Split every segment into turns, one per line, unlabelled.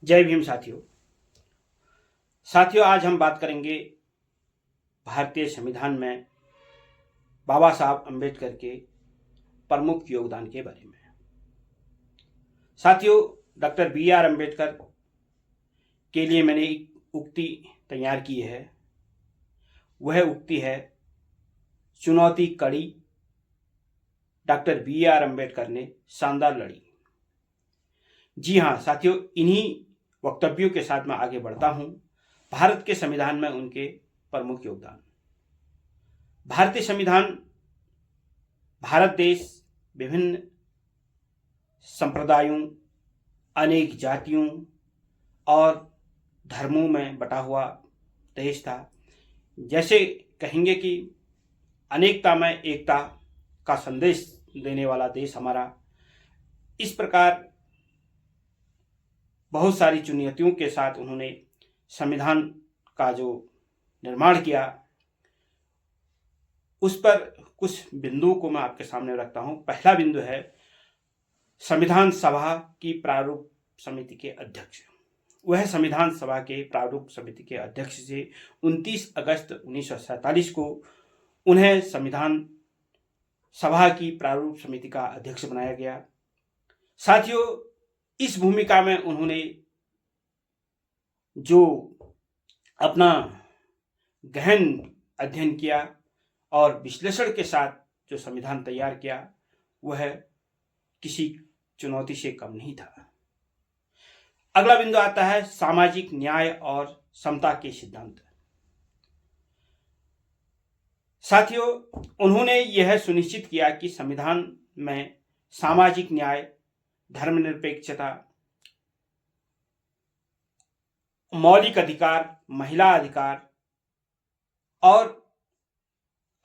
जय भीम साथियों। आज हम बात करेंगे भारतीय संविधान में बाबा साहब अम्बेडकर के प्रमुख योगदान के बारे में। साथियों, डॉक्टर बी आर अम्बेडकर के लिए मैंने एक उक्ति तैयार की है। वह उक्ति है, चुनौती कड़ी, डॉक्टर बी आर अम्बेडकर ने शानदार लड़ी। जी हाँ साथियों, इन्हीं वक्तव्यों के साथ मैं आगे बढ़ता हूं। भारत के संविधान में उनके प्रमुख योगदान। भारतीय संविधान भारत देश विभिन्न संप्रदायों, अनेक जातियों और धर्मों में बटा हुआ देश था। जैसे कहेंगे कि अनेकता में एकता का संदेश देने वाला देश हमारा। इस प्रकार बहुत सारी चुनौतियों के साथ उन्होंने संविधान का जो निर्माण किया, उस पर कुछ बिंदुओं को मैं आपके सामने रखता हूं। पहला बिंदु है संविधान सभा की प्रारूप समिति के अध्यक्ष। वह संविधान सभा के प्रारूप समिति के अध्यक्ष से 29 अगस्त 1947 को उन्हें संविधान सभा की प्रारूप समिति का अध्यक्ष बनाया गया। साथियों, इस भूमिका में उन्होंने जो अपना गहन अध्ययन किया और विश्लेषण के साथ जो संविधान तैयार किया, वह किसी चुनौती से कम नहीं था। अगला बिंदु आता है सामाजिक न्याय और समता के सिद्धांत। साथियों, उन्होंने यह सुनिश्चित किया कि संविधान में सामाजिक न्याय, धर्मनिरपेक्षता, मौलिक अधिकार, महिला अधिकार और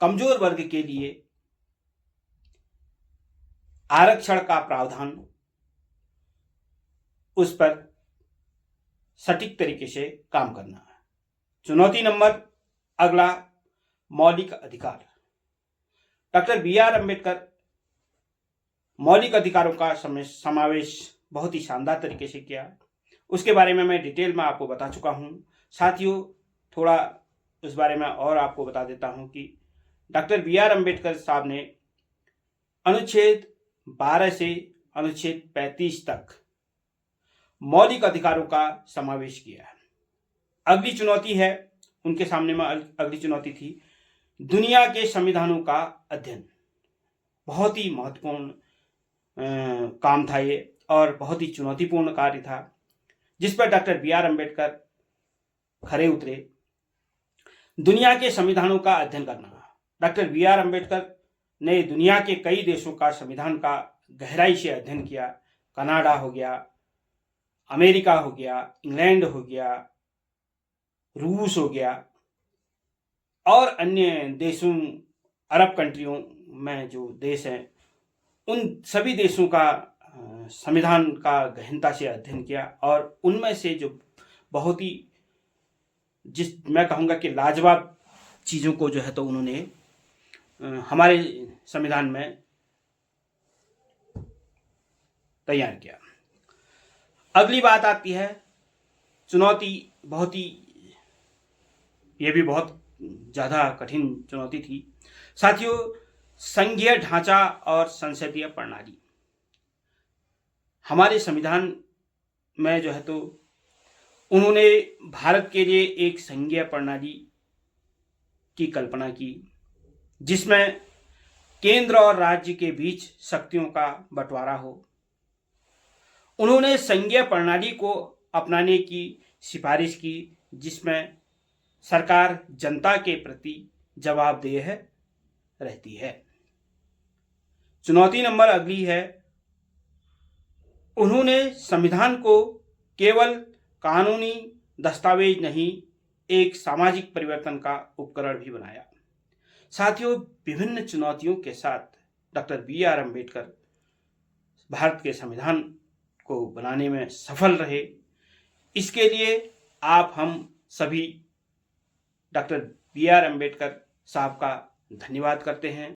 कमजोर वर्ग के लिए आरक्षण का प्रावधान, उस पर सटीक तरीके से काम करना है। चुनौती नंबर अगला, मौलिक अधिकार। डॉक्टर बी आर अम्बेडकर मौलिक अधिकारों का समावेश बहुत ही शानदार तरीके से किया। उसके बारे में मैं डिटेल में आपको बता चुका हूं। साथियों, थोड़ा उस बारे में और आपको बता देता हूं कि डॉक्टर बी आर अम्बेडकर साहब ने अनुच्छेद 12 से अनुच्छेद 35 तक मौलिक अधिकारों का समावेश किया है। अगली चुनौती है, उनके सामने में अगली चुनौती थी दुनिया के संविधानों का अध्ययन। बहुत ही महत्वपूर्ण काम था ये और बहुत ही चुनौतीपूर्ण कार्य था, जिस पर डॉक्टर बी आर अम्बेडकर खरे उतरे। दुनिया के संविधानों का अध्ययन करना। डॉक्टर बी आर अम्बेडकर ने दुनिया के कई देशों का संविधान का गहराई से अध्ययन किया। कनाडा हो गया, अमेरिका हो गया, इंग्लैंड हो गया, रूस हो गया और अन्य देशों, अरब कंट्रियों में जो देश हैं, उन सभी देशों का संविधान का गहनता से अध्ययन किया और उनमें से जो बहुत ही मैं कहूँगा कि लाजवाब चीज़ों को जो है तो उन्होंने हमारे संविधान में तैयार किया। अगली बात आती है चुनौती, बहुत ही ये भी बहुत ज़्यादा कठिन चुनौती थी। साथियों, संघीय ढांचा और संसदीय प्रणाली। हमारे संविधान में जो है तो उन्होंने भारत के लिए एक संघीय प्रणाली की कल्पना की, जिसमें केंद्र और राज्य के बीच शक्तियों का बंटवारा हो। उन्होंने संघीय प्रणाली को अपनाने की सिफारिश की, जिसमें सरकार जनता के प्रति जवाबदेह रहती है। चुनौती नंबर अगली है, उन्होंने संविधान को केवल कानूनी दस्तावेज नहीं, एक सामाजिक परिवर्तन का उपकरण भी बनाया। साथियों, विभिन्न चुनौतियों के साथ doctor B R Ambedkar Bharat के संविधान को बनाने में सफल रहे। इसके लिए हम सभी डॉक्टर बी आर अम्बेडकर साहब का धन्यवाद करते हैं।